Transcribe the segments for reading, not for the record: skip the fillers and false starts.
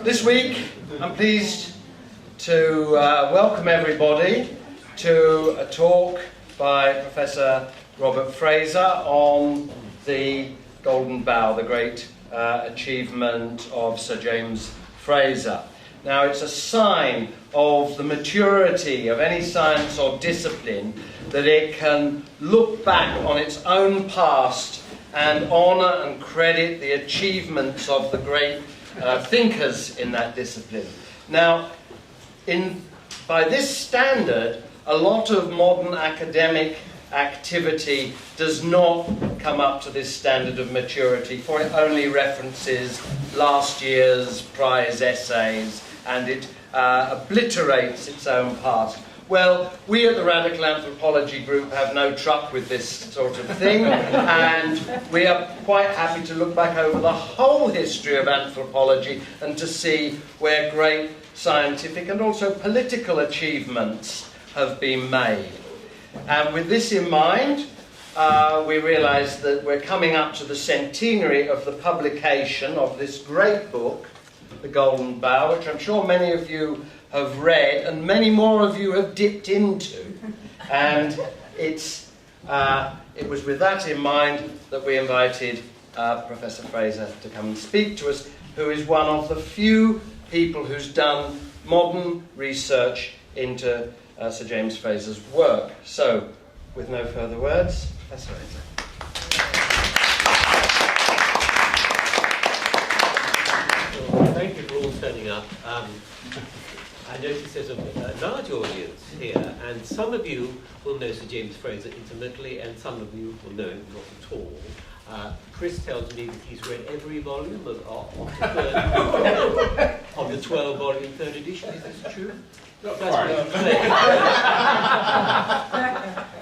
This week, I'm pleased to welcome everybody to a talk by Professor Robert Fraser on the Golden Bough, the great achievement of Sir James Frazer. Now, it's a sign of the maturity of any science or discipline that it can look back on its own past and honour and credit the achievements of the great thinkers in that discipline. Now, by this standard, a lot of modern academic activity does not come up to this standard of maturity, for it only references last year's prize essays and it obliterates its own past. Well, we at the Radical Anthropology Group have no truck with this sort of thing, and we are quite happy to look back over the whole history of anthropology and to see where great scientific and also political achievements have been made. And with this in mind, we realise that we're coming up to the centenary of the publication of this great book, The Golden Bough, which I'm sure many of you have read and many more of you have dipped into. And it was with that in mind that we invited Professor Fraser to come and speak to us, who is one of the few people who's done modern research into Sir James Frazer's work. So, with no further words, Professor Fraser. Thank you for all turning up. I notice there's a large audience here, and some of you will know Sir James Frazer intimately, and some of you will know him not at all. Chris tells me that he's read every volume of the 12-volume third edition. Is this true? Not quite.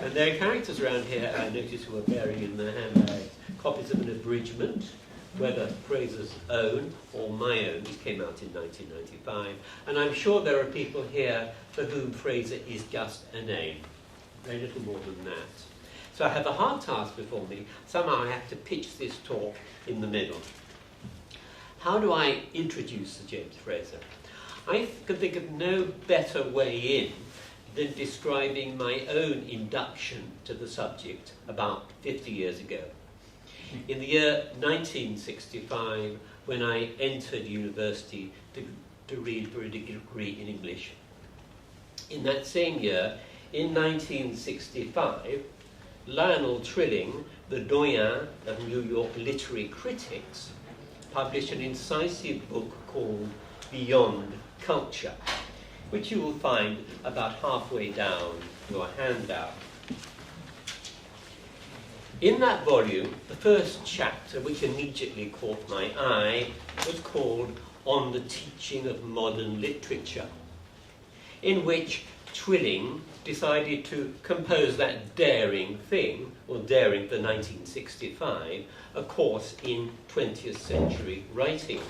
And there are characters around here I notice who are bearing in their handbags copies of an abridgement, whether Fraser's own or my own. It came out in 1995. And I'm sure there are people here for whom Frazer is just a name. Very little more than that. So I have a hard task before me. Somehow I have to pitch this talk in the middle. How do I introduce Sir James Frazer? I can think of no better way in than describing my own induction to the subject about 50 years ago. In the year 1965, when I entered university to read for a degree in English. In that same year, in 1965, Lionel Trilling, the doyen of New York literary critics, published an incisive book called Beyond Culture, which you will find about halfway down your handout. In that volume, the first chapter, which immediately caught my eye, was called On the Teaching of Modern Literature, in which Trilling decided to compose that daring thing, or daring for 1965, a course in 20th century writing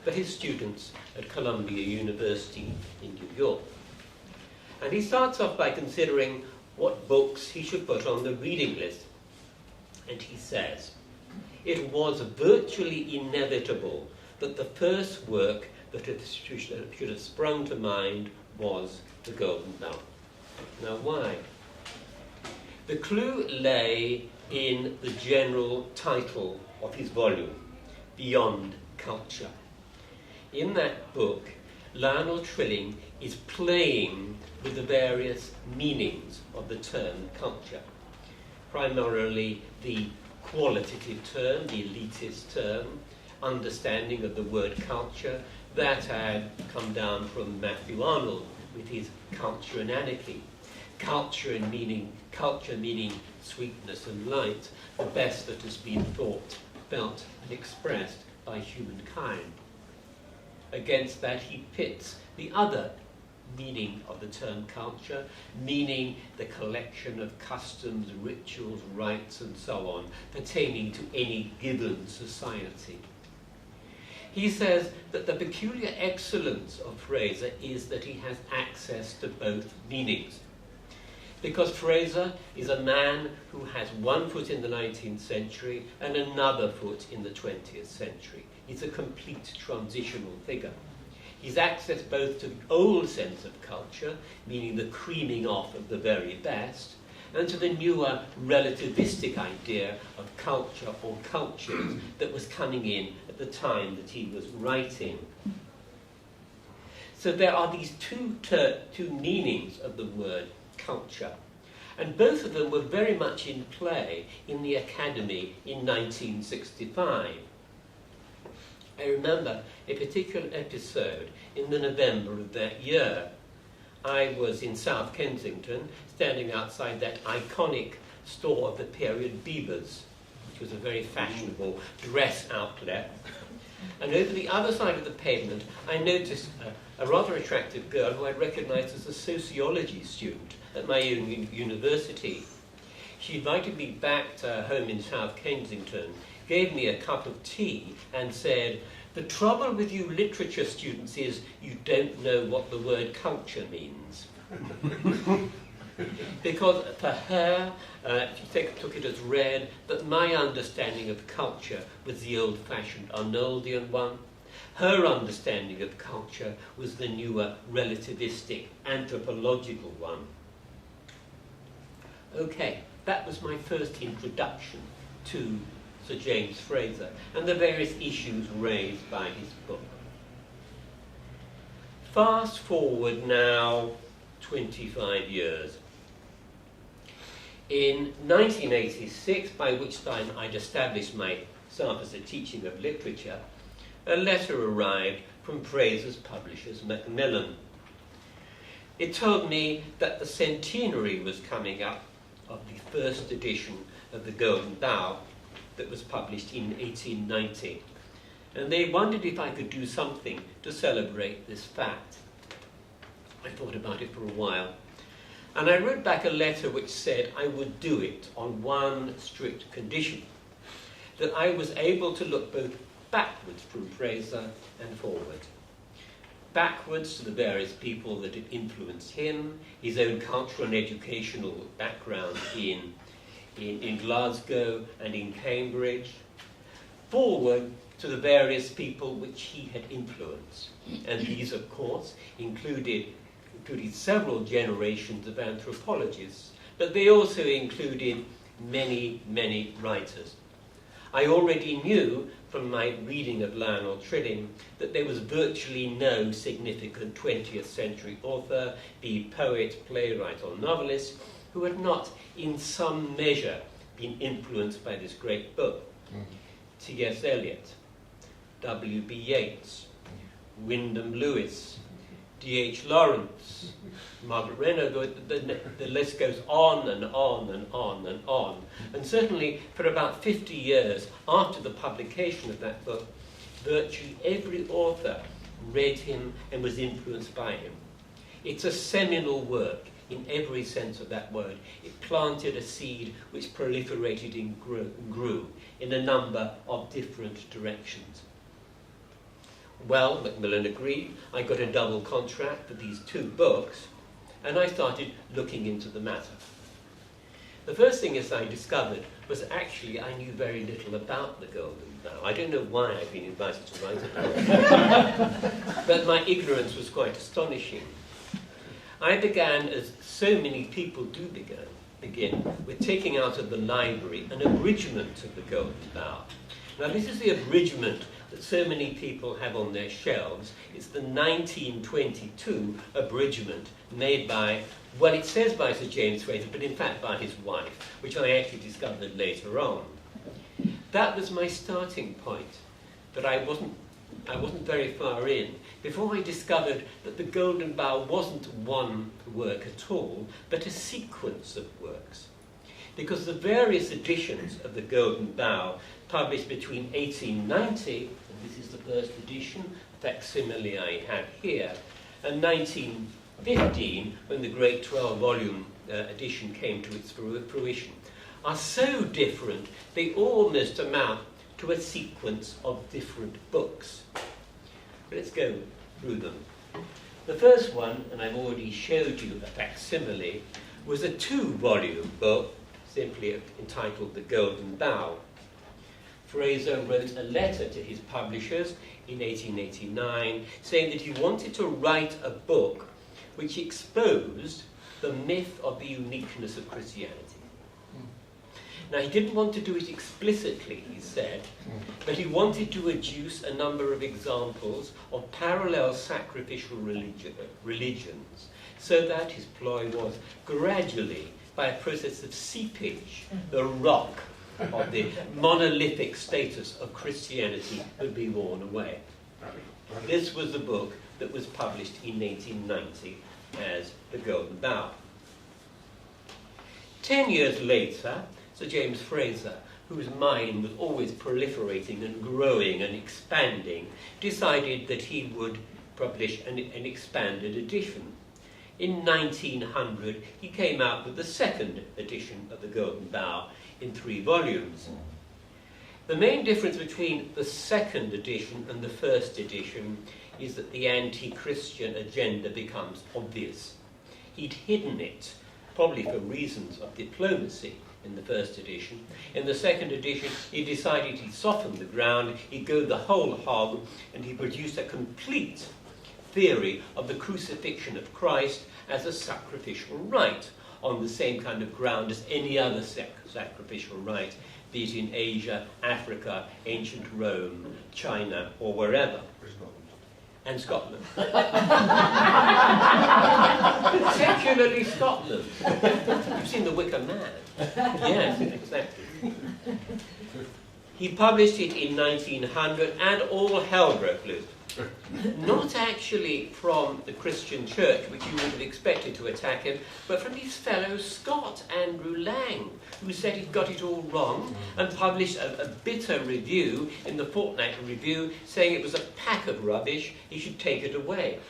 for his students at Columbia University in New York. And he starts off by considering what books he should put on the reading list. And he says, it was virtually inevitable that the first work that should have sprung to mind was The Golden Bough. Now, why? The clue lay in the general title of his volume, Beyond Culture. In that book, Lionel Trilling is playing with the various meanings of the term culture. Primarily the qualitative term, the elitist term, understanding of the word culture, that had come down from Matthew Arnold with his Culture and Anarchy. Culture meaning sweetness and light, the best that has been thought, felt and expressed by humankind. Against that he pits the other meaning of the term culture, meaning the collection of customs, rituals, rites, and so on, pertaining to any given society. He says that the peculiar excellence of Frazer is that he has access to both meanings. Because Frazer is a man who has one foot in the 19th century and another foot in the 20th century. He's a complete transitional figure. He's access both to the old sense of culture, meaning the creaming off of the very best, and to the newer relativistic idea of culture or cultures that was coming in at the time that he was writing. So there are these two meanings of the word culture, and both of them were very much in play in the Academy in 1965. I remember a particular episode in the November of that year. I was in South Kensington, standing outside that iconic store of the period, Beaver's, which was a very fashionable dress outlet. And over the other side of the pavement, I noticed a rather attractive girl who I'd recognized as a sociology student at my own university. She invited me back to her home in South Kensington, gave me a cup of tea, and said, "The trouble with you literature students is you don't know what the word culture means." Because for her, she took it as read that my understanding of culture was the old-fashioned Arnoldian one. Her understanding of culture was the newer relativistic anthropological one. Okay, that was my first introduction to Sir James Frazer and the various issues raised by his book. Fast forward now 25 years. In 1986, by which time I'd established myself as a teaching of literature, a letter arrived from Fraser's publishers, Macmillan. It told me that the centenary was coming up of the first edition of the Golden Bough that was published in 1890, and they wondered if I could do something to celebrate this fact. I thought about it for a while, and I wrote back a letter which said I would do it on one strict condition, that I was able to look both backwards from Fraser and forward. Backwards to the various people that had influenced him, his own cultural and educational background in Glasgow and in Cambridge. Forward to the various people which he had influenced. And these, of course, included several generations of anthropologists, but they also included many, many writers. I already knew from my reading of Lionel Trilling that there was virtually no significant 20th century author, be it poet, playwright or novelist, who had not in some measure been influenced by this great book. T.S. Eliot, W.B. Yeats, Wyndham Lewis, D.H. Lawrence, Margaret Renaud, the list goes on and on and on and on. And certainly for about 50 years after the publication of that book, virtually every author read him and was influenced by him. It's a seminal work in every sense of that word. It planted a seed which proliferated and grew in a number of different directions. Well, Macmillan agreed. I got a double contract for these two books, and I started looking into the matter. The first thing I discovered was actually I knew very little about the Golden Bough. I don't know why I've been invited to write about it, but my ignorance was quite astonishing. I began, as so many people do begin, with taking out of the library an abridgement of the Golden Bough. Now, this is the abridgement that so many people have on their shelves. It's the 1922 abridgment made by, well, it says by Sir James Frazer, but in fact by his wife, which I actually discovered later on. That was my starting point, but I wasn't very far in before I discovered that the Golden Bough wasn't one work at all, but a sequence of works. Because the various editions of the Golden Bough published between 1890, and this is the first edition, facsimile I have here, and 1915, when the great 12-volume edition came to its fruition, are so different they almost amount to a sequence of different books. Let's go through them. The first one, and I've already showed you a facsimile, was a 2-volume book, simply entitled The Golden Bough. Fraser wrote a letter to his publishers in 1889 saying that he wanted to write a book which exposed the myth of the uniqueness of Christianity. Now, he didn't want to do it explicitly, he said, but he wanted to adduce a number of examples of parallel sacrificial religions, so that his ploy was gradually, by a process of seepage, the rock of the monolithic status of Christianity would be worn away. This was the book that was published in 1890 as The Golden Bough. 10 years later, Sir James Frazer, whose mind was always proliferating and growing and expanding, decided that he would publish an expanded edition. In 1900, he came out with the second edition of The Golden Bough in 3 volumes. The main difference between the second edition and the first edition is that the anti-Christian agenda becomes obvious. He'd hidden it, probably for reasons of diplomacy, in the first edition. In the second edition, he decided he'd soften the ground, he'd go the whole hog, and he produced a complete theory of the crucifixion of Christ as a sacrificial rite, on the same kind of ground as any other sacrificial rite, be it in Asia, Africa, ancient Rome, China, or wherever. And Scotland. Particularly Scotland. You've seen The Wicker Man. Yes, exactly. He published it in 1900, and all hell broke loose. Not actually from the Christian church, which you would have expected to attack him, but from his fellow Scot, Andrew Lang, who said he'd got it all wrong, and published a bitter review in the Fortnightly Review, saying it was a pack of rubbish, he should take it away.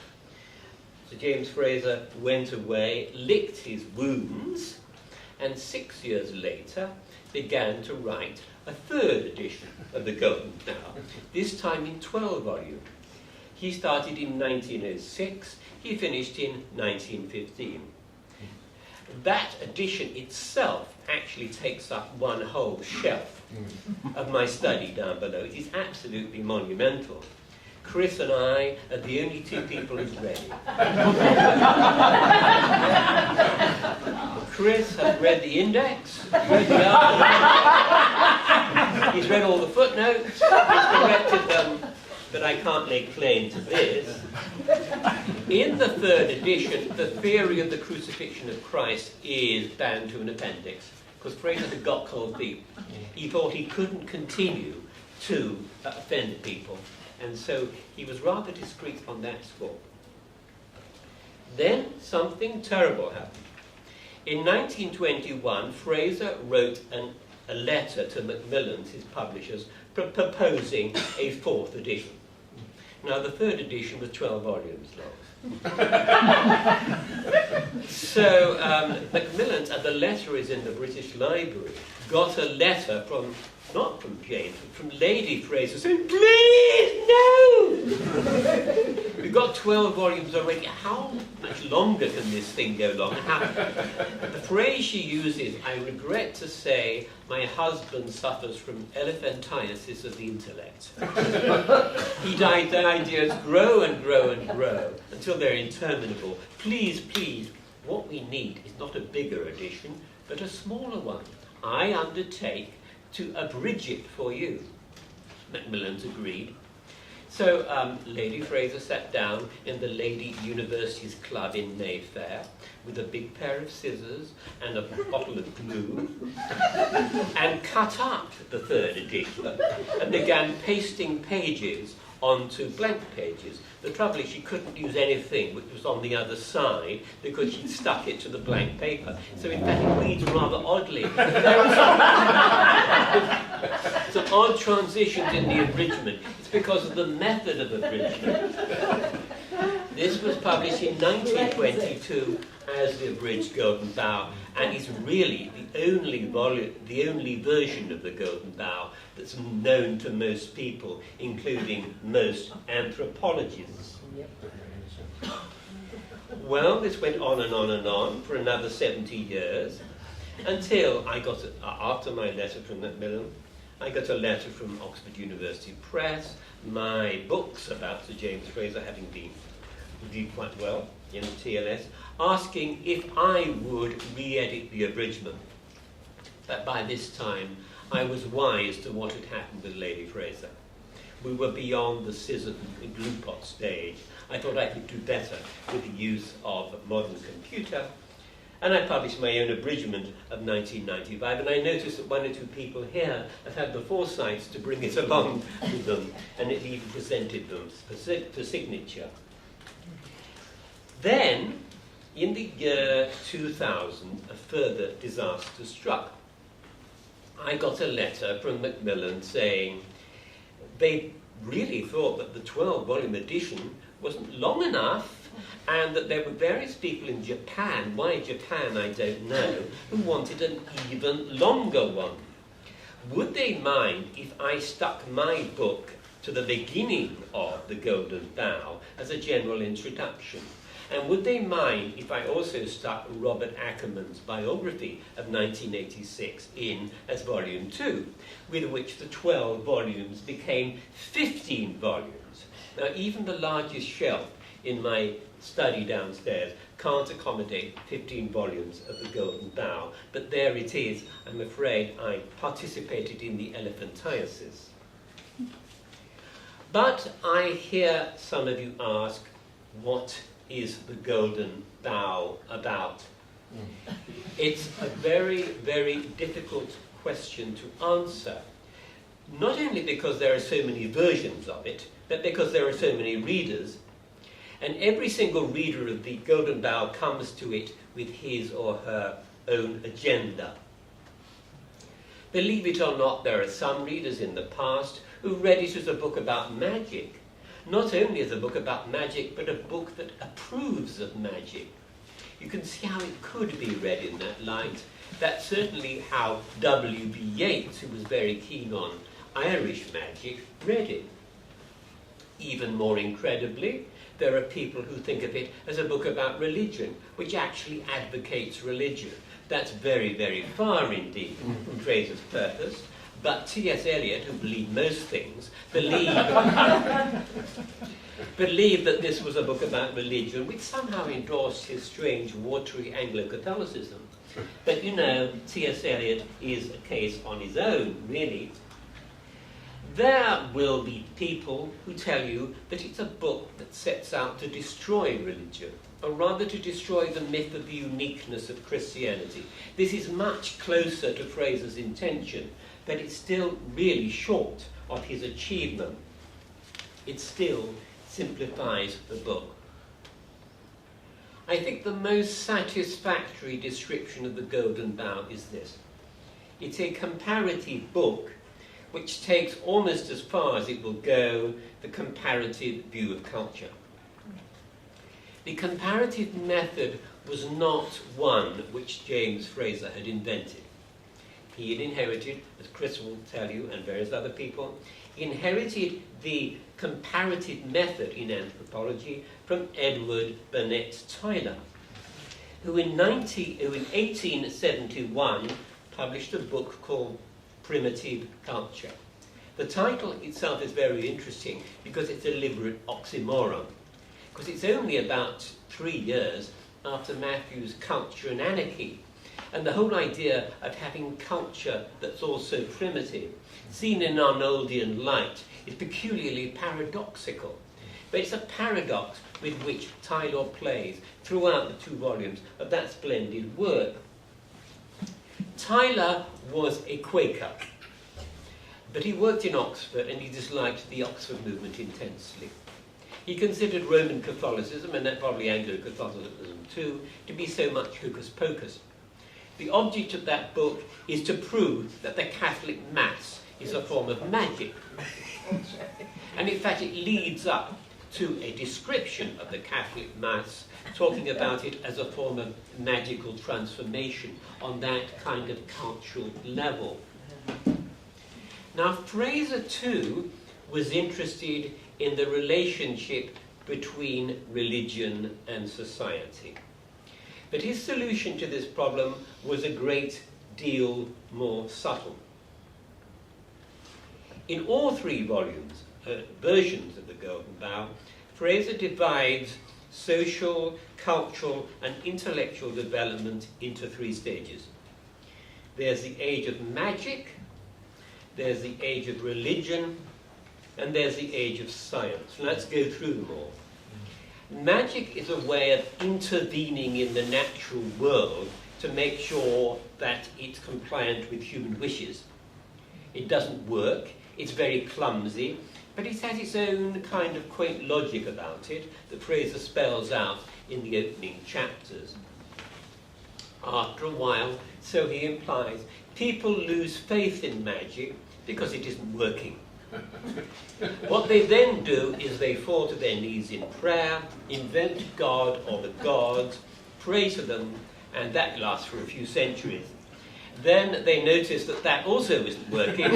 Sir James Frazer went away, licked his wounds, and 6 years later began to write a third edition of The Golden Bough, this time in 12 volumes. He started in 1906, he finished in 1915. That edition itself actually takes up one whole shelf of my study down below. It is absolutely monumental. Chris and I are the only 2 people who've read it. Chris has read the index, read the article, he's read all the footnotes, he's corrected them, but I can't lay claim to this. In the third edition, the theory of the crucifixion of Christ is bound to an appendix, because Fraser had got cold feet. He thought he couldn't continue to offend people, and so he was rather discreet on that score. Then something terrible happened. In 1921, Fraser wrote a letter to Macmillan's, his publishers, proposing a 4th edition. Now, the 3rd edition was 12 volumes long. So, Macmillan's, and the letter is in the British Library, got a letter from, not from James, but from Lady Fraser, saying, please, no! We've got 12 volumes already. How much longer can this thing go on? The phrase she uses, I regret to say, my husband suffers from elephantiasis of the intellect. The ideas grow and grow and grow until they're interminable. Please, please, what we need is not a bigger edition, but a smaller one. I undertake to abridge it for you. Macmillan's agreed. So Lady Fraser sat down in the Lady Universities Club in Mayfair with a big pair of scissors and a bottle of glue and cut up the 3rd edition and began pasting pages onto blank pages. The trouble is she couldn't use anything which was on the other side because she'd stuck it to the blank paper. So in fact it reads rather oddly. There are some odd transitions in the abridgement. It's because of the method of abridgement. This was published in 1922 as the abridged Golden Bough, and is really the only version of the Golden Bough that's known to most people, including most anthropologists. Well, this went on and on and on for another 70 years, until I got, after my letter from Macmillan, I got a letter from Oxford University Press, my books about Sir James Frazer having been reviewed quite well in the TLS, asking if I would re-edit the abridgement. That by this time I was wise to what had happened with Lady Fraser. We were beyond the scissor and glue pot stage. I thought I could do better with the use of a modern computer, and I published my own abridgement of 1995, and I noticed that one or two people here have had the foresight to bring it along with them, and it even presented them for signature. Then, in the year 2000, a further disaster struck. I got a letter from Macmillan saying they really thought that the 12-volume edition wasn't long enough, and that there were various people in Japan, why Japan I don't know, who wanted an even longer one. Would they mind if I stuck my book to the beginning of the Golden Bough as a general introduction? And would they mind if I also stuck Robert Ackerman's biography of 1986 in as volume 2, with which the 12 volumes became 15 volumes? Now, even the largest shelf in my study downstairs can't accommodate 15 volumes of the Golden Bough, but there it is. I'm afraid I participated in the elephantiasis. But I hear some of you ask, what is the Golden Bough about? It's a very, very difficult question to answer, not only because there are so many versions of it, but because there are so many readers, and every single reader of the Golden Bough comes to it with his or her own agenda. Believe it or not, there are some readers in the past who read it as a book about magic, not only as a book about magic, but a book that approves of magic. You can see how it could be read in that light. That's certainly how W.B. Yeats, who was very keen on Irish magic, read it. Even more incredibly, there are people who think of it as a book about religion, which actually advocates religion. That's very, very far indeed from Fraser's purpose. But T.S. Eliot, who believed most things, believed that this was a book about religion, which somehow endorsed his strange, watery Anglo-Catholicism. But you know, T.S. Eliot is a case on his own, really. There will be people who tell you that it's a book that sets out to destroy religion, or rather to destroy the myth of the uniqueness of Christianity. This is much closer to Fraser's intention, but it's still really short of his achievement. It still simplifies the book. I think the most satisfactory description of the Golden Bough is this. It's a comparative book which takes almost as far as it will go the comparative view of culture. The comparative method was not one which James Frazer had invented. He had inherited, as Chris will tell you, and various other people, inherited the comparative method in anthropology from Edward Burnett Tyler, who in 1871 published a book called Primitive Culture. The title itself is very interesting because it's a deliberate oxymoron, because it's only about 3 years after Matthew's Culture and Anarchy. And the whole idea of having culture that's also primitive, seen in an Arnoldian light, is peculiarly paradoxical. But it's a paradox with which Tyler plays throughout the 2 volumes of that splendid work. Tyler was a Quaker, but he worked in Oxford and he disliked the Oxford movement intensely. He considered Roman Catholicism, and probably Anglo-Catholicism too, to be so much hocus pocus. The object of that book is to prove that the Catholic Mass is a form of magic. And in fact it leads up to a description of the Catholic Mass, talking about it as a form of magical transformation on that kind of cultural level. Now Frazer too was interested in the relationship between religion and society. But his solution to this problem was a great deal more subtle. In all three volumes, versions of the Golden Bough, Fraser divides social, cultural, and intellectual development into three stages. There's the age of magic, there's the age of religion, and there's the age of science. Let's go through them all. Magic is a way of intervening in the natural world to make sure that it's compliant with human wishes. It doesn't work, it's very clumsy, but it has its own kind of quaint logic about it that Fraser spells out in the opening chapters. After a while, so he implies, people lose faith in magic because it isn't working. What they then do is they fall to their knees in prayer, invent God or the gods, pray to them, and that lasts for a few centuries. Then they notice that that also isn't working,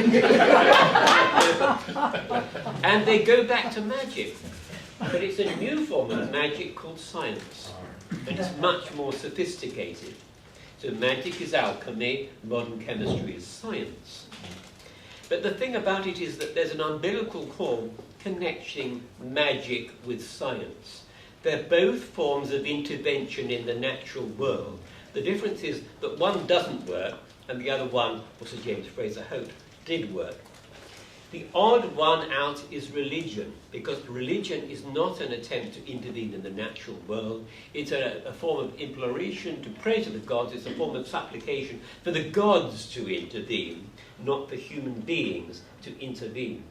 and they go back to magic. But it's a new form of magic called science, and it's much more sophisticated. So magic is alchemy, modern chemistry is science. But the thing about it is that there's an umbilical cord connecting magic with science. They're both forms of intervention in the natural world. The difference is that one doesn't work, and the other one, or Sir James Frazer hoped, did work. The odd one out is religion, because religion is not an attempt to intervene in the natural world. It's a form of imploration to pray to the gods. It's a form of supplication for the gods to intervene, not for human beings to intervene.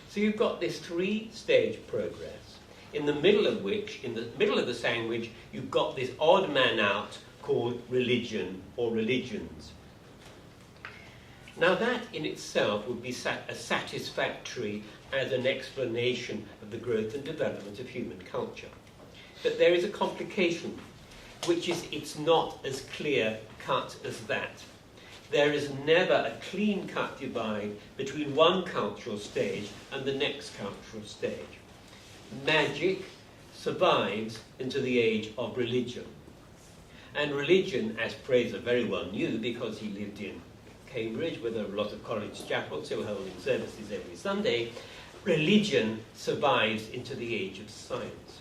So you've got this three-stage progress, in the middle of which, in the middle of the sandwich, you've got this odd man out called religion or religions. Now that in itself would be as satisfactory as an explanation of the growth and development of human culture. But there is a complication, which is it's not as clear-cut as that. There is never a clean-cut divide between one cultural stage and the next cultural stage. Magic survives into the age of religion. And religion, as Fraser very well knew because he lived in Cambridge with a lot of college chapels, so holding services every Sunday, religion survives into the age of science.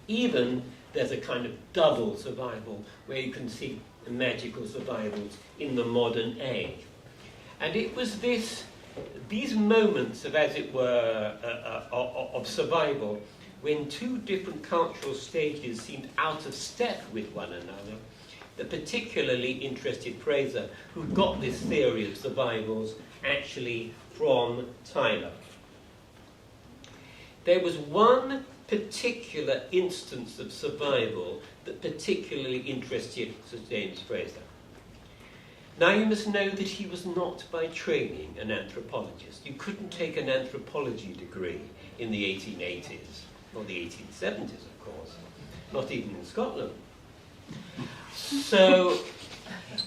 Even there's a kind of double survival where you can see magical survivals in the modern age. And it was these moments of, as it were, of survival, when two different cultural stages seemed out of step with one another, that particularly interested Fraser, who got this theory of survivals actually from Tyler. There was one particular instance of survival that particularly interested Sir James Frazer. Now you must know that he was not by training an anthropologist. You couldn't take an anthropology degree in the 1880s, or the 1870s of course, not even in Scotland. So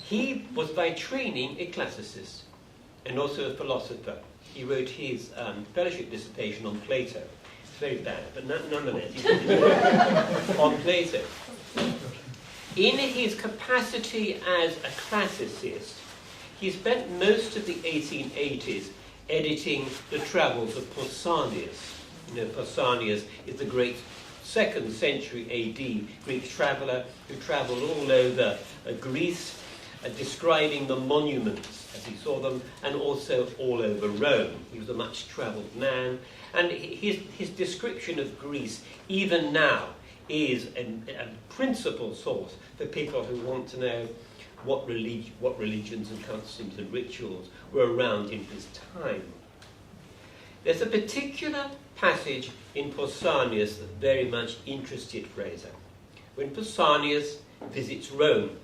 he was by training a classicist and also a philosopher. He wrote his fellowship dissertation on Plato. It's very bad, but nonetheless, he did it on Plato. In his capacity as a classicist, he spent most of the 1880s editing the travels of Pausanias. You know, Pausanias is the great 2nd century AD Greek traveller who travelled all over Greece, describing the monuments as he saw them, and also all over Rome. He was a much travelled man, and his description of Greece, even now, is a principal source for people who want to know what religions and customs and rituals were around in his time. There's a particular passage in Pausanias that very much interested Frazer. When Pausanias visits Rome,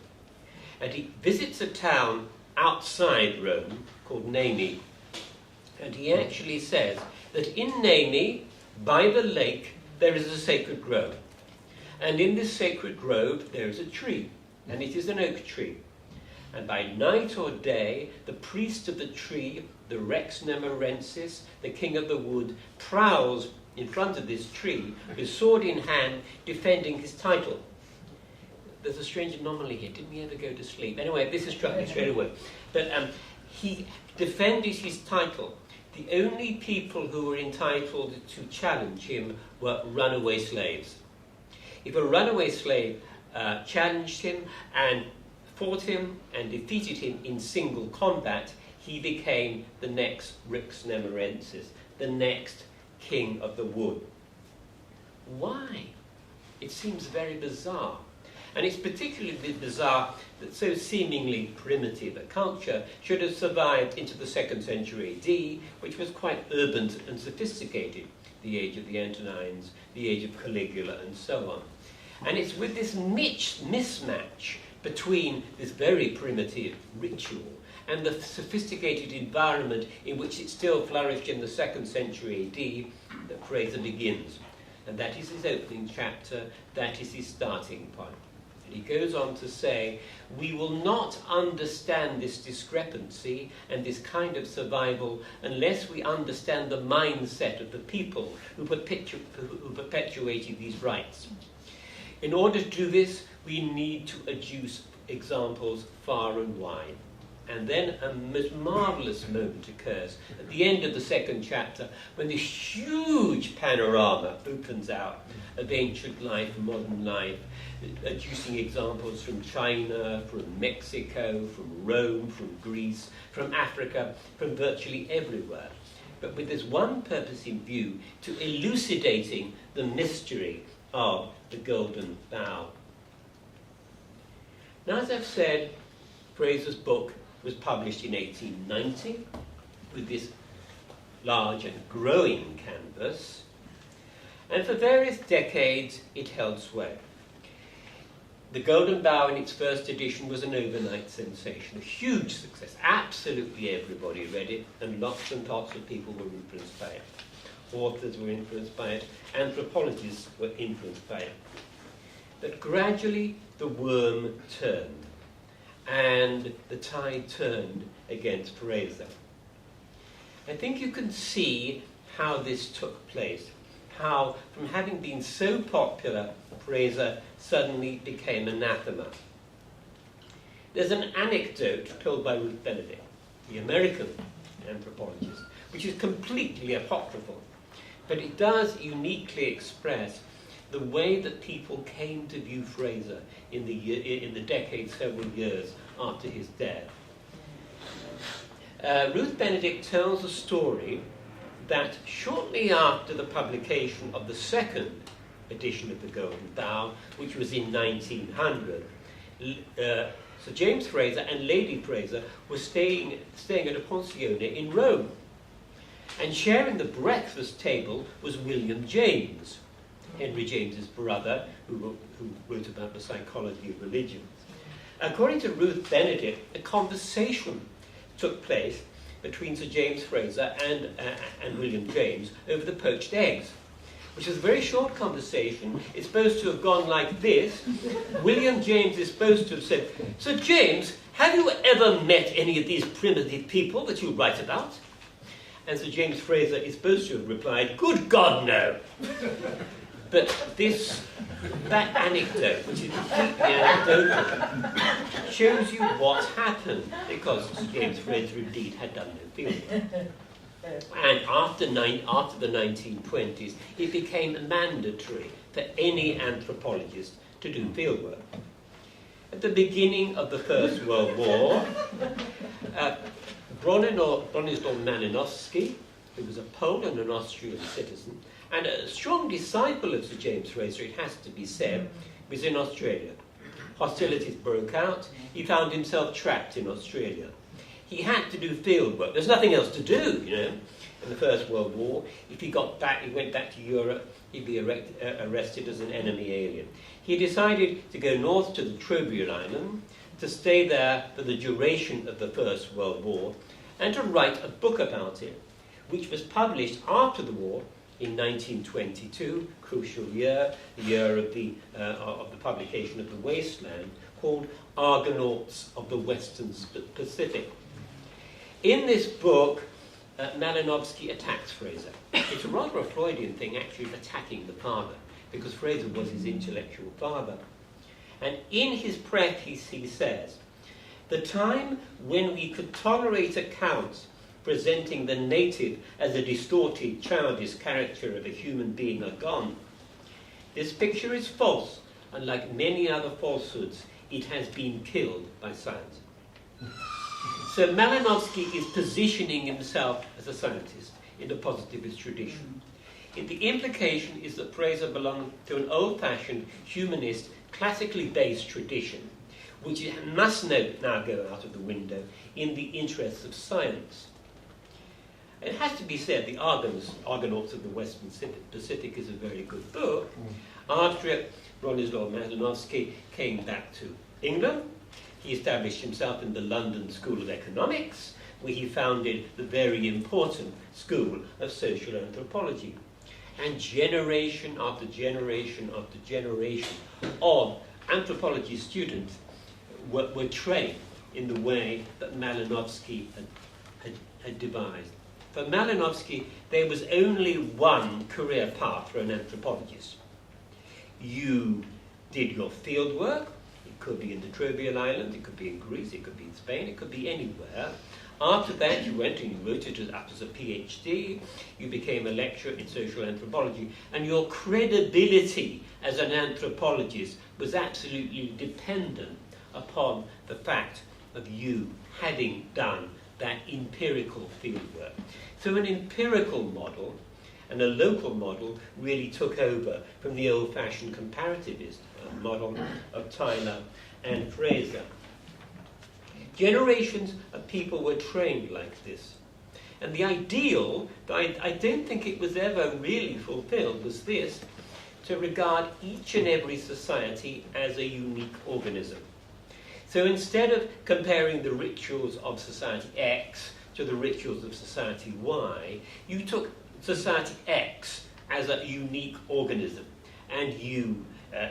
and he visits a town outside Rome called Nemi, and he actually says that in Nemi, by the lake, there is a sacred grove. And in this sacred grove, there is a tree, and it is an oak tree. And by night or day, the priest of the tree, the Rex Nemorensis, the king of the wood, prowls in front of this tree, with sword in hand, defending his title. There's a strange anomaly here. Didn't he ever go to sleep? Anyway, this has struck me straight away. But he defended his title the only people who were entitled to challenge him were runaway slaves. If a runaway slave challenged him and fought him and defeated him in single combat, he became the next Rex Nemorensis, the next king of the wood. Why? It seems very bizarre. And it's particularly bizarre that so seemingly primitive a culture should have survived into the 2nd century AD, which was quite urban and sophisticated, the age of the Antonines, the age of Caligula, and so on. And it's with this mismatch between this very primitive ritual and the sophisticated environment in which it still flourished in the 2nd century AD that Fraser begins. And that is his opening chapter, that is his starting point. And he goes on to say, we will not understand this discrepancy and this kind of survival unless we understand the mindset of the people who perpetuated these rites. In order to do this, we need to adduce examples far and wide. And then a most marvellous moment occurs at the end of the 2nd chapter when this huge panorama opens out of ancient life, modern life, adducing examples from China, from Mexico, from Rome, from Greece, from Africa, from virtually everywhere. But with this one purpose in view, to elucidating the mystery of the Golden Bough. Now, as I've said, Fraser's book was published in 1890 with this large and growing canvas, and for various decades it held sway. The Golden Bough in its first edition was an overnight sensation, a huge success. Absolutely everybody read it, and lots of people were influenced by it. Authors were influenced by it, anthropologists were influenced by it. But gradually the worm turned, and the tide turned against Fraser. I think you can see how this took place, how from having been so popular, Fraser suddenly became anathema. There's an anecdote told by Ruth Benedict, the American anthropologist, which is completely apocryphal, but it does uniquely express the way that people came to view Fraser in the decade, several years after his death. Ruth Benedict tells a story that shortly after the publication of the 2nd edition of the Golden Bough, which was in 1900, Sir James Frazer and Lady Fraser were staying at a pensione in Rome. And sharing the breakfast table was William James, Henry James's brother, who wrote about the psychology of religion. According to Ruth Benedict, a conversation took place between Sir James Frazer and William James over the poached eggs, which is a very short conversation. It's supposed to have gone like this. William James is supposed to have said, "Sir James, have you ever met any of these primitive people that you write about?" And Sir James Frazer is supposed to have replied, "Good God, no." But that anecdote, which is completely anecdotal, shows you what happened, because Sir James Frazer indeed had done no fieldwork. And after the 1920s, it became mandatory for any anthropologist to do fieldwork. At the beginning of the First World War, Bronislaw Malinowski, who was a Pole and an Austrian citizen, and a strong disciple of Sir James Frazer, it has to be said, was in Australia. Hostilities broke out. He found himself trapped in Australia. He had to do field work. There's nothing else to do, in the First World War. If he went back to Europe, he'd be arrested as an enemy alien. He decided to go north to the Trobriand Island, to stay there for the duration of the First World War, and to write a book about it, which was published after the war in 1922, crucial year, the year of the publication of The Wasteland, called Argonauts of the Western Pacific. In this book, Malinowski attacks Fraser. It's rather a Freudian thing, actually, attacking the father, because Fraser was his intellectual father. And in his preface, he says, "The time when we could tolerate accounts presenting the native as a distorted, childish caricature of a human being are gone. This picture is false, and like many other falsehoods, it has been killed by science. So Malinowski is positioning himself as a scientist in the positivist tradition. The implication is that Fraser belonged to an old-fashioned, humanist, classically based tradition, which must now go out of the window in the interests of science. It has to be said, The Argonauts of the Western Pacific is a very good book. After it, Bronislaw Malinowski came back to England. He established himself in the London School of Economics, where he founded the very important School of Social Anthropology. And generation after generation after generation of anthropology students were trained in the way that Malinowski had devised. For Malinowski, there was only one career path for an anthropologist. You did your field work. It could be in the Trobriand Islands, it could be in Greece, it could be in Spain, it could be anywhere. After that, you went and you wrote it up as a PhD. You became a lecturer in social anthropology, and your credibility as an anthropologist was absolutely dependent upon the fact of you having done that empirical fieldwork. So an empirical model and a local model really took over from the old-fashioned comparativist model of Tyler and Fraser. Generations of people were trained like this. And the ideal, I don't think it was ever really fulfilled, was this: to regard each and every society as a unique organism. So instead of comparing the rituals of society X to the rituals of society Y, you took society X as a unique organism, and you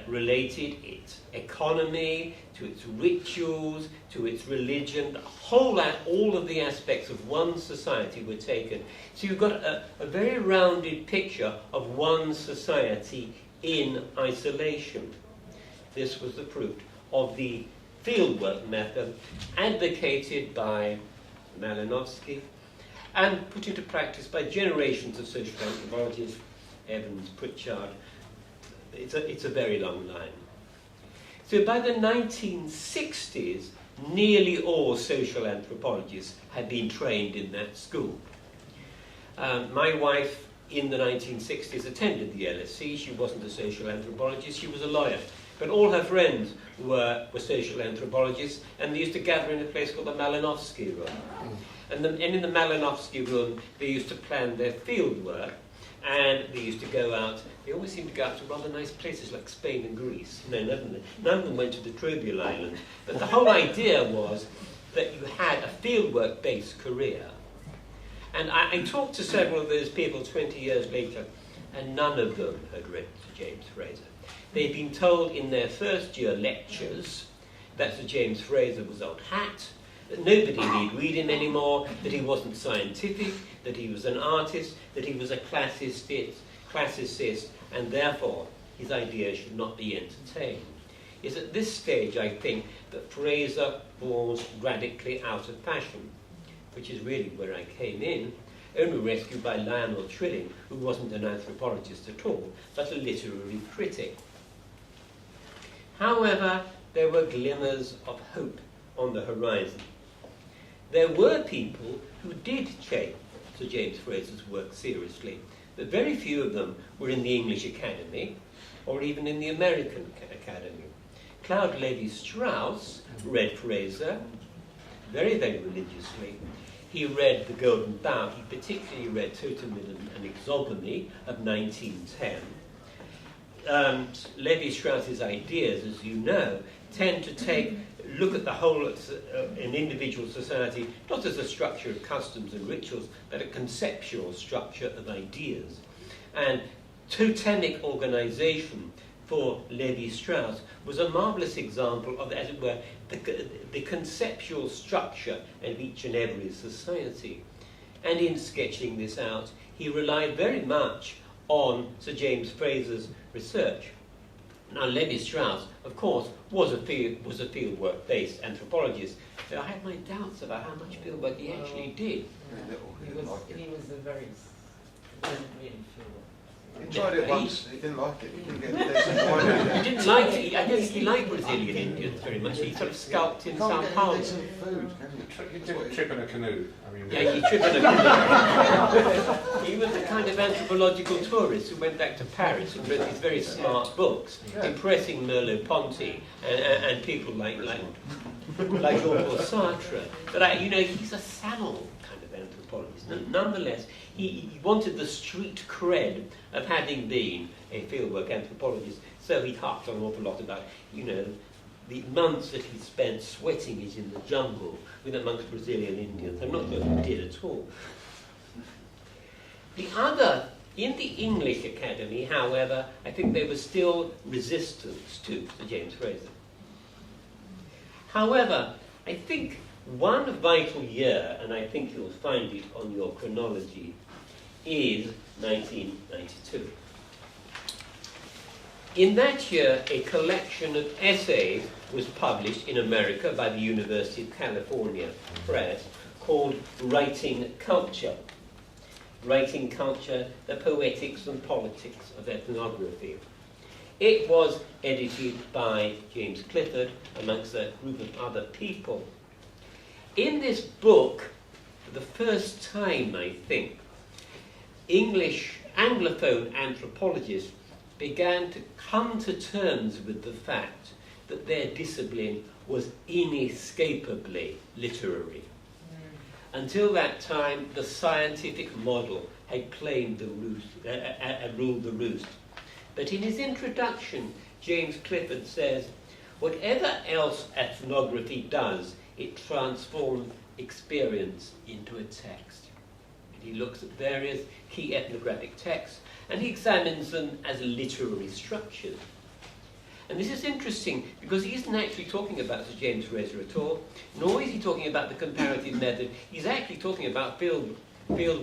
related its economy to its rituals, to its religion. All of the aspects of one society were taken. So you've got a very rounded picture of one society in isolation. This was the fruit of the fieldwork method advocated by Malinowski and put into practice by generations of social anthropologists, Evans, Pritchard. It's a very long line. So by the 1960s, nearly all social anthropologists had been trained in that school. My wife, in the 1960s, attended the LSE. She wasn't a social anthropologist, she was a lawyer. But all her friends were social anthropologists, and they used to gather in a place called the Malinowski Room. And in the Malinowski Room, they used to plan their field work, and they used to go out. They always seemed to go out to rather nice places like Spain and Greece. No, none of them went to the Trobriand Islands. But the whole idea was that you had a fieldwork-based career. And I talked to several of those people 20 years later, and none of them had read Sir James Frazer. They'd been told in their first-year lectures that Sir James Frazer was old hat, that nobody need read him anymore, that he wasn't scientific, that he was an artist, that he was a classicist, and therefore his ideas should not be entertained. It's at this stage, I think, that Frazer falls radically out of fashion, which is really where I came in, only rescued by Lionel Trilling, who wasn't an anthropologist at all, but a literary critic. However, there were glimmers of hope on the horizon. There were people who did take Sir James Frazer's work seriously, but very few of them were in the English Academy or even in the American Academy. Claude Lévi-Strauss read Frazer very, very religiously. He read The Golden Bough. He particularly read Totemism and Exogamy of 1910. Lévi-Strauss's ideas, as you know, tend to look at the whole of an individual society, not as a structure of customs and rituals, but a conceptual structure of ideas. And totemic organization for Lévi-Strauss was a marvelous example of, as it were, the conceptual structure of each and every society. And in sketching this out, he relied very much on Sir James Frazer's research. Now, Levi-Strauss, of course, was a fieldwork-based anthropologist, so I had my doubts about how much fieldwork he actually did. He was a very didn't fieldwork. He tried it once, he didn't like it. He didn't get a decent wine out of it. He didn't like it. I don't think he liked Brazilian Indians very much. He sort of scalped in Sao Paulo. Food, You didn't trip in a canoe. I mean, Yeah, he tripped in a canoe. He was the kind of anthropological tourist who went back to Paris and wrote these very smart books, impressing Merleau-Ponty and people like Jean-Paul Sartre. But he's a salon kind of anthropologist. Nonetheless, he wanted the street cred of having been a fieldwork anthropologist, so he harped on an awful lot about, the months that he spent sweating it in the jungle with amongst Brazilian Indians. I'm not sure he did at all. In the English Academy, however, I think there was still resistance to Sir James Frazer. However, I think one vital year, and I think you'll find it on your chronology, is 1992. In that year, a collection of essays was published in America by the University of California Press called Writing Culture. Writing Culture, the Poetics and Politics of Ethnography. It was edited by James Clifford amongst a group of other people. In this book, for the first time, I think, English Anglophone anthropologists began to come to terms with the fact that their discipline was inescapably literary. Until that time, the scientific model had claimed the roost, ruled the roost. But in his introduction, James Clifford says, whatever else ethnography does, it transforms experience into a text. And he looks at various key ethnographic texts and he examines them as literary structures. And this is interesting because he isn't actually talking about Sir James Frazer at all, nor is he talking about the comparative method. He's actually talking about field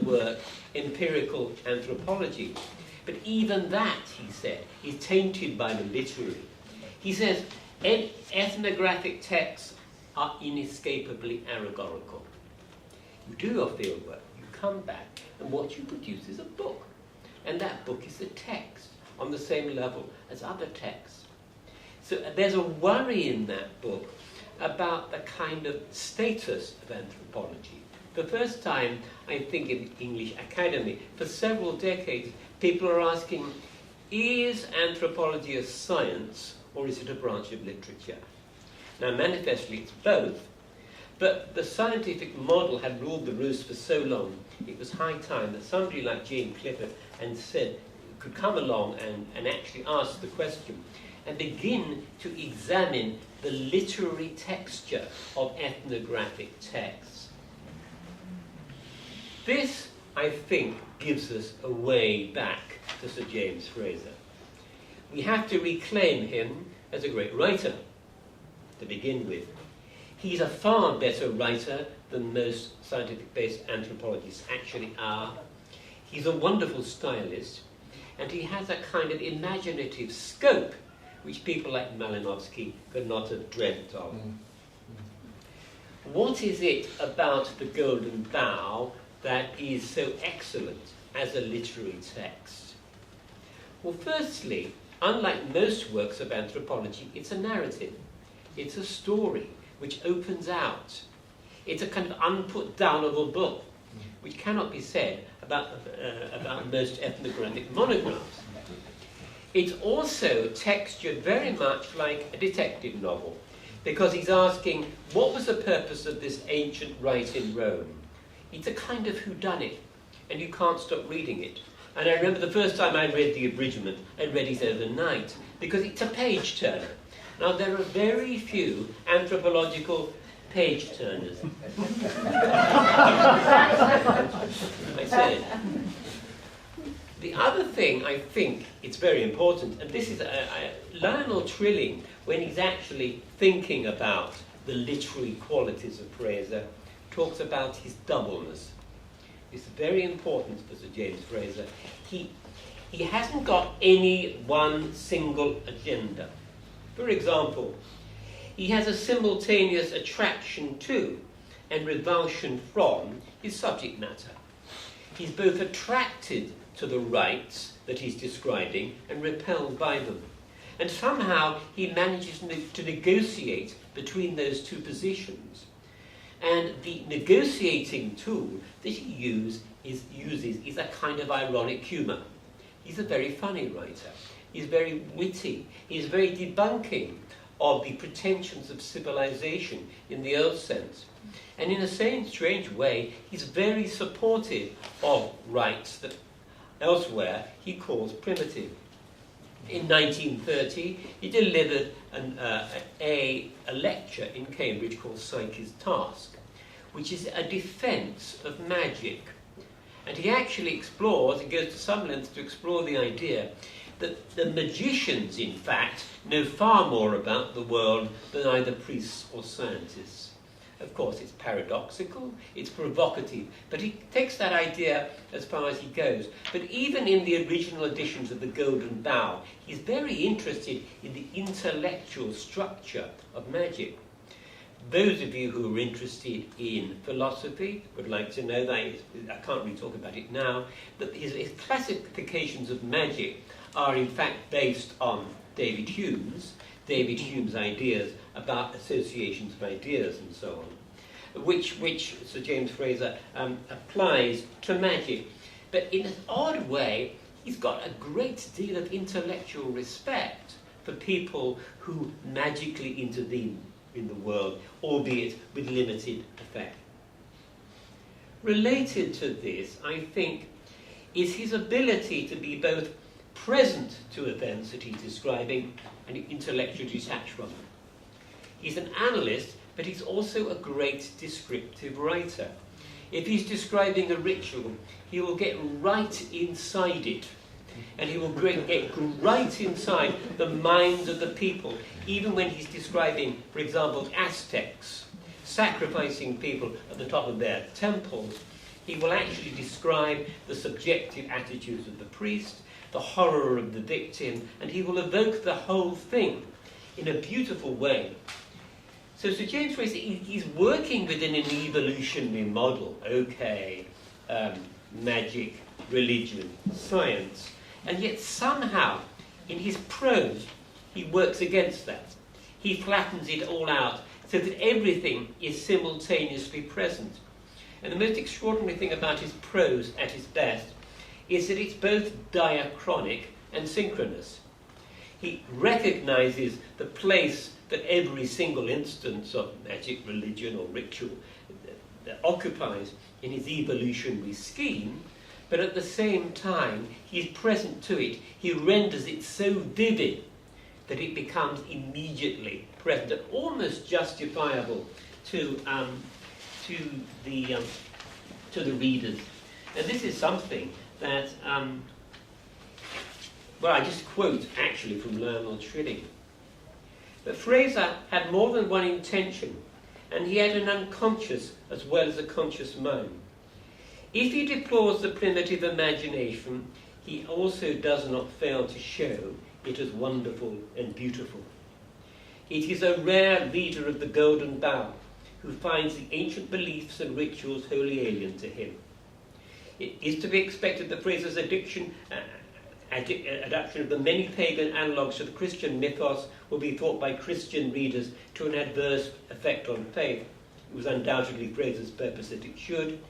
work, empirical anthropology. But even that, he said, is tainted by the literary. He says, ethnographic texts are inescapably allegorical. You do your field work, you come back, and what you produce is a book. And that book is a text on the same level as other texts. So there's a worry in that book about the kind of status of anthropology. The first time, I think, in the English Academy, for several decades, people are asking, is anthropology a science or is it a branch of literature? Now, manifestly, it's both, but the scientific model had ruled the roost for so long, it was high time that somebody like James Clifford could come along and actually ask the question and begin to examine the literary texture of ethnographic texts. This, I think, gives us a way back to Sir James Frazer. We have to reclaim him as a great writer, to begin with. He's a far better writer than most scientific-based anthropologists actually are. He's a wonderful stylist, and he has a kind of imaginative scope which people like Malinowski could not have dreamt of. What is it about the Golden Bough that is so excellent as a literary text? Well, firstly, unlike most works of anthropology, it's a narrative. It's a story which opens out. It's a kind of unput-downable book, which cannot be said about most ethnographic monographs. It's also textured very much like a detective novel, because he's asking, what was the purpose of this ancient rite in Rome? It's a kind of whodunit, and you can't stop reading it. And I remember the first time I read the abridgement, I read it overnight, because it's a page-turner. Now, there are very few anthropological page-turners. I said. The other thing, I think, it's very important, and this is Lionel Trilling, when he's actually thinking about the literary qualities of Frazer, talks about his doubleness. It's very important for Sir James Frazer. he hasn't got any one single agenda. For example, he has a simultaneous attraction to and revulsion from his subject matter. He's both attracted to the rites that he's describing and repelled by them. And somehow he manages to negotiate between those two positions. And the negotiating tool that he uses is a kind of ironic humour. He's a very funny writer. He's very witty. He's very debunking of the pretensions of civilization in the old sense. And in a same strange way, he's very supportive of rites that elsewhere he calls primitive. In 1930, he delivered a lecture in Cambridge called Psyche's Task, which is a defence of magic. And he actually explores, he goes to some lengths to explore the idea that the magicians, in fact, know far more about the world than either priests or scientists. Of course, it's paradoxical, it's provocative, but he takes that idea as far as he goes. But even in the original editions of the Golden Bough, he's very interested in the intellectual structure of magic. Those of you who are interested in philosophy would like to know that, I can't really talk about it now, that his classifications of magic are in fact based on David Hume's ideas about associations of ideas and so on, which Sir James Frazer applies to magic. But in an odd way, he's got a great deal of intellectual respect for people who magically intervene in the world, albeit with limited effect. Related to this, I think, is his ability to be both present to events that he's describing and intellectually detached from them. He's an analyst, but he's also a great descriptive writer. If he's describing a ritual, he will get right inside it, and he will get right inside the minds of the people, even when he's describing, for example, Aztecs sacrificing people at the top of their temples. He will actually describe the subjective attitudes of the priest, the horror of the victim, and he will evoke the whole thing in a beautiful way. So Sir James Frazer, he's working within an evolutionary model. Okay, magic, religion, science, and yet somehow in his prose he works against that. He flattens it all out so that everything is simultaneously present. And the most extraordinary thing about his prose at its best is that it's both diachronic and synchronous. He recognizes the place that every single instance of magic, religion, or ritual occupies in his evolutionary scheme, but at the same time, he's present to it. He renders it so vivid that it becomes immediately present and almost justifiable to the readers. And this is something that, I just quote actually from Lionel Trilling. But Frazer had more than one intention, and he had an unconscious as well as a conscious mind. If he deplores the primitive imagination, he also does not fail to show it as wonderful and beautiful. It is a rare reader of the Golden Bough who finds the ancient beliefs and rituals wholly alien to him. It is to be expected that Fraser's adaptation of the many pagan analogues to the Christian mythos will be thought by Christian readers to an adverse effect on faith. It was undoubtedly Fraser's purpose that it should.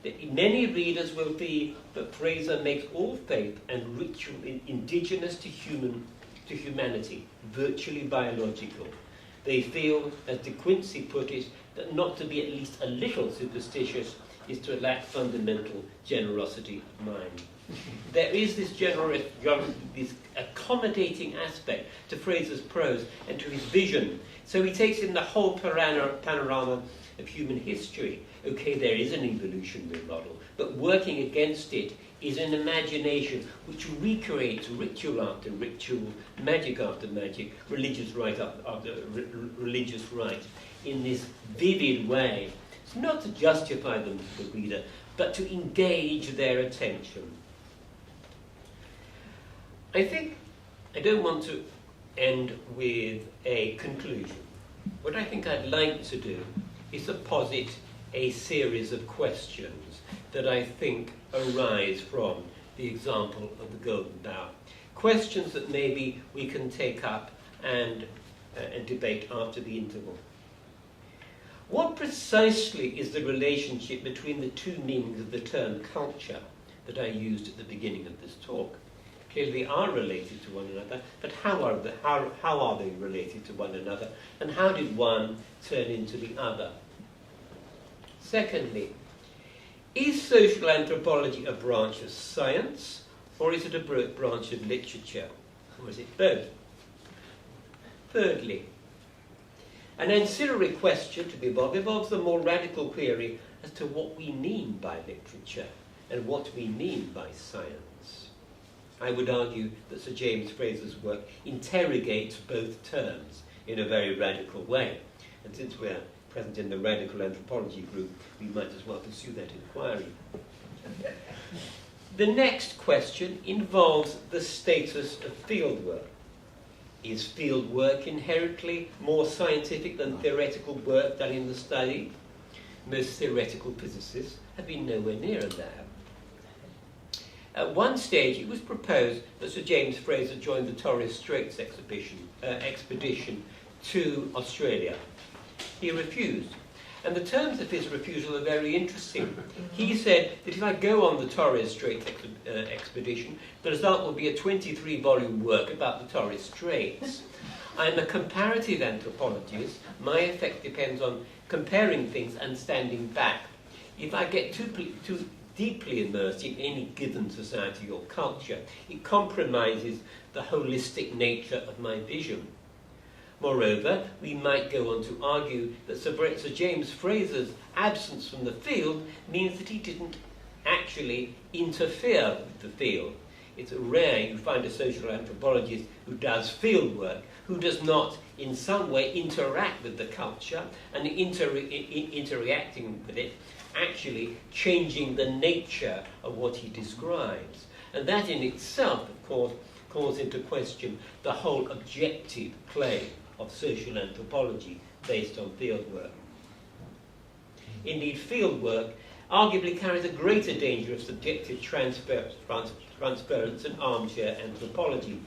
That many readers will feel that Frazer makes all faith and ritual indigenous to humanity, virtually biological. They feel, as De Quincey put it, that not to be at least a little superstitious is to lack fundamental generosity of mind. There is this this accommodating aspect to Fraser's prose and to his vision. So he takes in the whole panorama of human history. Okay, there is an evolutionary model, but working against it is an imagination which recreates ritual after ritual, magic after magic, religious rite after religious rite, in this vivid way. It's not to justify them to the reader, but to engage their attention. I think I don't want to end with a conclusion. What I think I'd like to do is to posit a series of questions that I think arise from the example of the Golden Bough. Questions that maybe we can take up and debate after the interval. What precisely is the relationship between the two meanings of the term culture that I used at the beginning of this talk? Clearly they are related to one another, but how are they related to one another, and how did one turn into the other? Secondly, is social anthropology a branch of science, or is it a branch of literature, or is it both? Thirdly, an ancillary question to be involves the more radical query as to what we mean by literature and what we mean by science. I would argue that Sir James Frazer's work interrogates both terms in a very radical way. And since we're present in the Radical Anthropology Group, we might as well pursue that inquiry. The next question involves the status of fieldwork. Is fieldwork inherently more scientific than theoretical work done in the study? Most theoretical physicists have been nowhere near that. At one stage, it was proposed that Sir James Frazer joined the Torres Straits expedition to Australia. He refused. And the terms of his refusal are very interesting. He said that if I go on the Torres Straits expedition, the result will be a 23-volume work about the Torres Straits. I'm a comparative anthropologist. My effect depends on comparing things and standing back. If I get too deeply immersed in any given society or culture, it compromises the holistic nature of my vision. Moreover, we might go on to argue that Sir James Frazer's absence from the field means that he didn't actually interfere with the field. It's rare you find a social anthropologist who does field work, who does not in some way interact with the culture and interacting with it, actually changing the nature of what he describes. And that in itself, of course, calls into question the whole objective claim of social anthropology based on fieldwork. Indeed, fieldwork arguably carries a greater danger of subjective transference than armchair anthropology.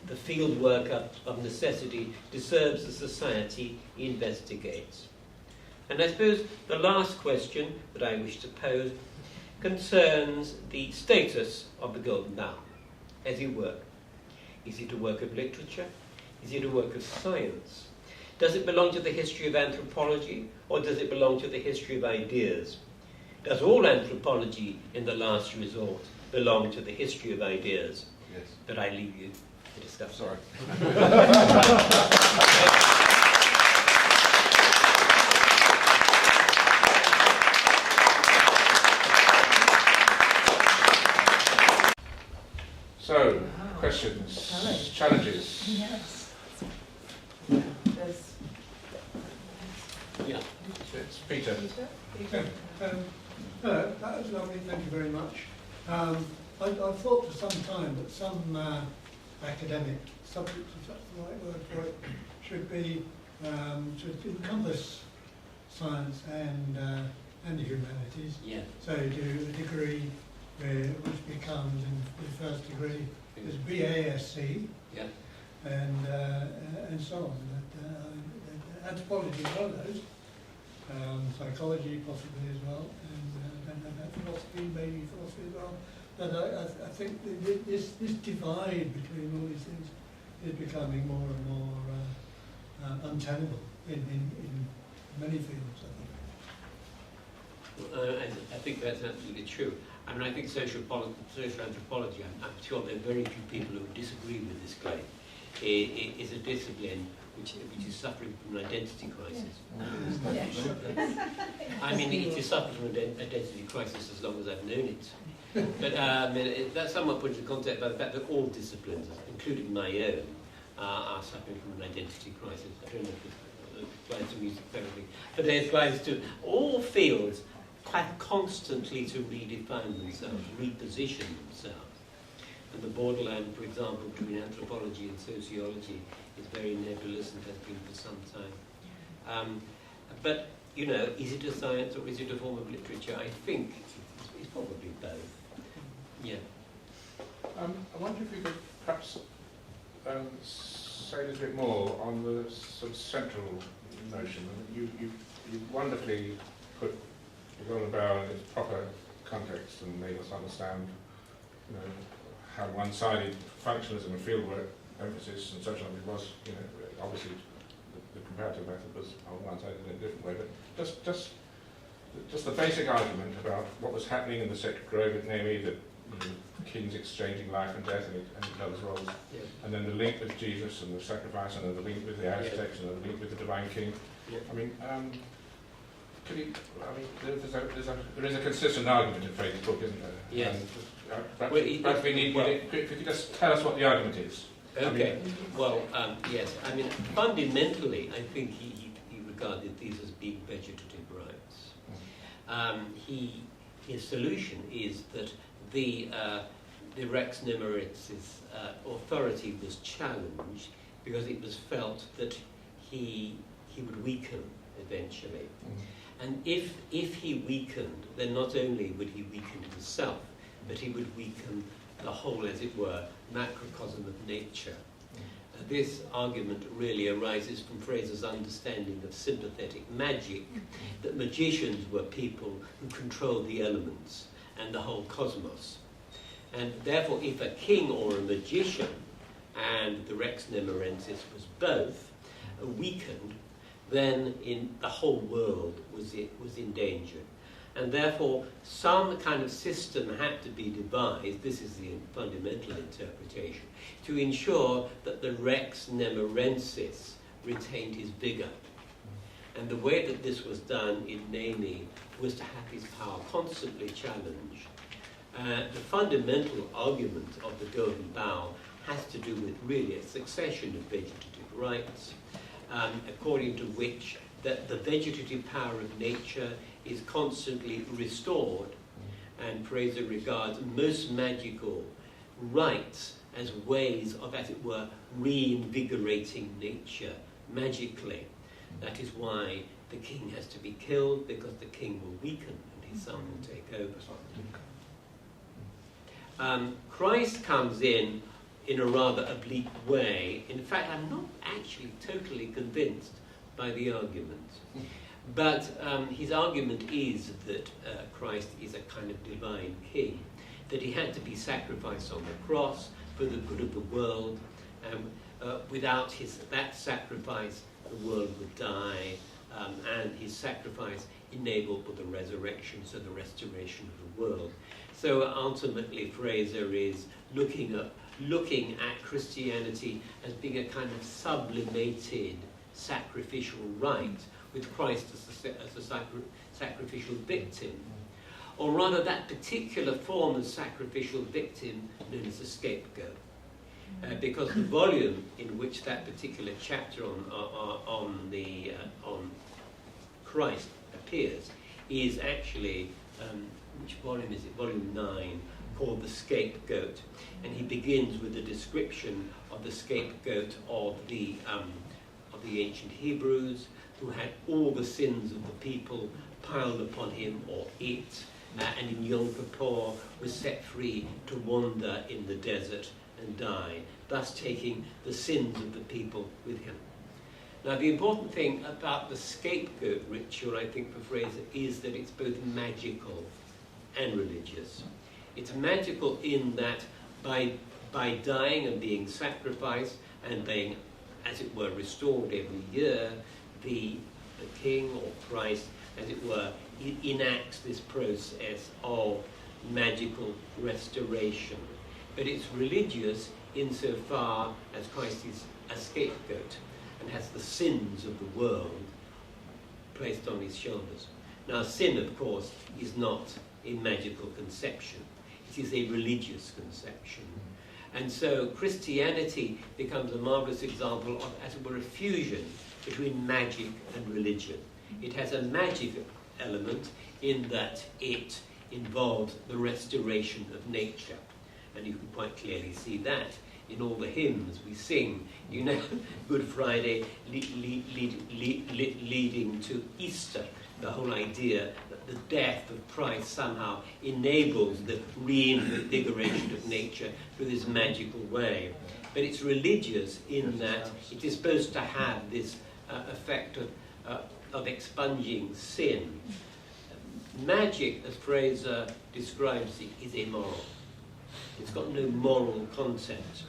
The fieldwork of necessity disturbs the society he investigates. And I suppose the last question that I wish to pose concerns the status of the Golden Bough as a work. Is it a work of literature? Is it a work of science? Does it belong to the history of anthropology, or does it belong to the history of ideas? Does all anthropology, in the last resort, belong to the history of ideas? Yes. But I leave you to discuss. Sorry. So, questions, challenges. Yes. Yeah. It's Peter. Hello, that was lovely, thank you very much. I've thought for some time that some academic subjects, if that's the right word for it, should be to encompass science and the humanities. Yeah. So do a degree which becomes in the first degree is BASc. Yeah. And so on. Anthropology is one of those. Psychology possibly as well, and philosophy, maybe philosophy as well. But I think this divide between all these things is becoming more and more untenable in many fields, I think that's absolutely true. I mean, I think social anthropology, I'm sure there are very few people who disagree with this claim, is a discipline which is suffering from an identity crisis. I mean, it is suffering from an identity crisis as long as I've known it. But that's somewhat put into context by the fact that all disciplines, including my own, are suffering from an identity crisis. I don't know if it applies to music therapy, but it applies to all fields constantly to redefine themselves, reposition themselves. And the borderland, for example, between anthropology and sociology is very nebulous and has been for some time. But, you know, is it a science or is it a form of literature? I think it's probably both. Yeah. I wonder if you could perhaps say a little bit more on the sort of central notion. I mean, you wonderfully put the Golden Bough in its proper context and made us understand, you know, how one-sided functionalism and fieldwork emphasis and sociology was, you know, obviously the comparative method was on one-sided in a different way, but just the basic argument about what was happening in the sacred grove, namely that the kings exchanging life and death in each other's roles, Yeah. and then the link with Jesus and the sacrifice, and then the link with the Aztecs, and then the link with the divine king. Yeah. I mean, could you? I mean, there is a consistent argument in Fraser's book, isn't there? Yes. And, perhaps we need. If you could just tell us what the argument is. Okay. Yes. I mean, fundamentally, I think he regarded these as being vegetative rights. His solution is that the Rex Nemorensis authority was challenged because it was felt that he would weaken eventually. And if he weakened, then not only would he weaken himself, but he would weaken the whole, as it were, macrocosm of nature. This argument really arises from Fraser's understanding of sympathetic magic, that magicians were people who controlled the elements and the whole cosmos. And therefore, if a king or a magician, and the Rex Nemorensis was both, weakened, then the whole world was in danger. And therefore, some kind of system had to be devised, this is the fundamental interpretation, to ensure that the Rex Nemorensis retained his vigour. And the way that this was done in naming was to have his power constantly challenged. The fundamental argument of the Golden Bough has to do with really a succession of vegetative rights, according to which that the vegetative power of nature is constantly restored, and Fraser regards most magical rites as ways of, as it were, reinvigorating nature magically. That is why the king has to be killed, because the king will weaken and his son will take over. Christ comes in a rather oblique way. In fact, I'm not actually totally convinced by the argument. But his argument is that Christ is a kind of divine king, that he had to be sacrificed on the cross for the good of the world. Without that sacrifice, the world would die, and his sacrifice enabled the resurrection, so the restoration of the world. So ultimately, Fraser is looking at Christianity as being a kind of sublimated sacrificial rite, with Christ as a sacrificial victim. Or rather, that particular form of sacrificial victim known as a scapegoat. Because the volume in which that particular chapter on Christ appears is actually, which volume is it? Volume 9, called The Scapegoat. And he begins with a description of the scapegoat of the ancient Hebrews, who had all the sins of the people piled upon him or it, and in Yom Kippur was set free to wander in the desert and die, thus taking the sins of the people with him. Now, the important thing about the scapegoat ritual, I think, for Fraser, is that it's both magical and religious. It's magical in that by dying and being sacrificed and being, as it were, restored every year, the king or Christ, as it were, enacts this process of magical restoration. But it's religious insofar as Christ is a scapegoat and has the sins of the world placed on his shoulders. Now, sin, of course, is not a magical conception. It is a religious conception. And so Christianity becomes a marvelous example of, as it were, a fusion between magic and religion. It has a magic element in that it involves the restoration of nature. and you can quite clearly see that in all the hymns we sing. You know, Good Friday leading to Easter, the whole idea that the death of Christ somehow enables the reinvigoration of nature through this magical way. But it's religious in that it is supposed to have this effect of expunging sin. Magic, as Fraser describes it, is immoral. It's got no moral content.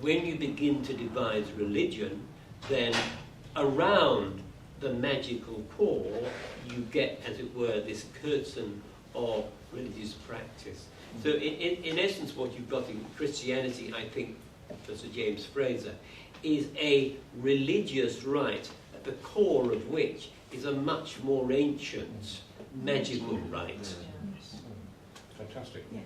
When you begin to devise religion, then around the magical core, you get, as it were, this curtain of religious practice. So in essence, what you've got in Christianity, I think, for Sir James Frazer, is a religious rite at the core of which is a much more ancient magical rite. Fantastic. Yes.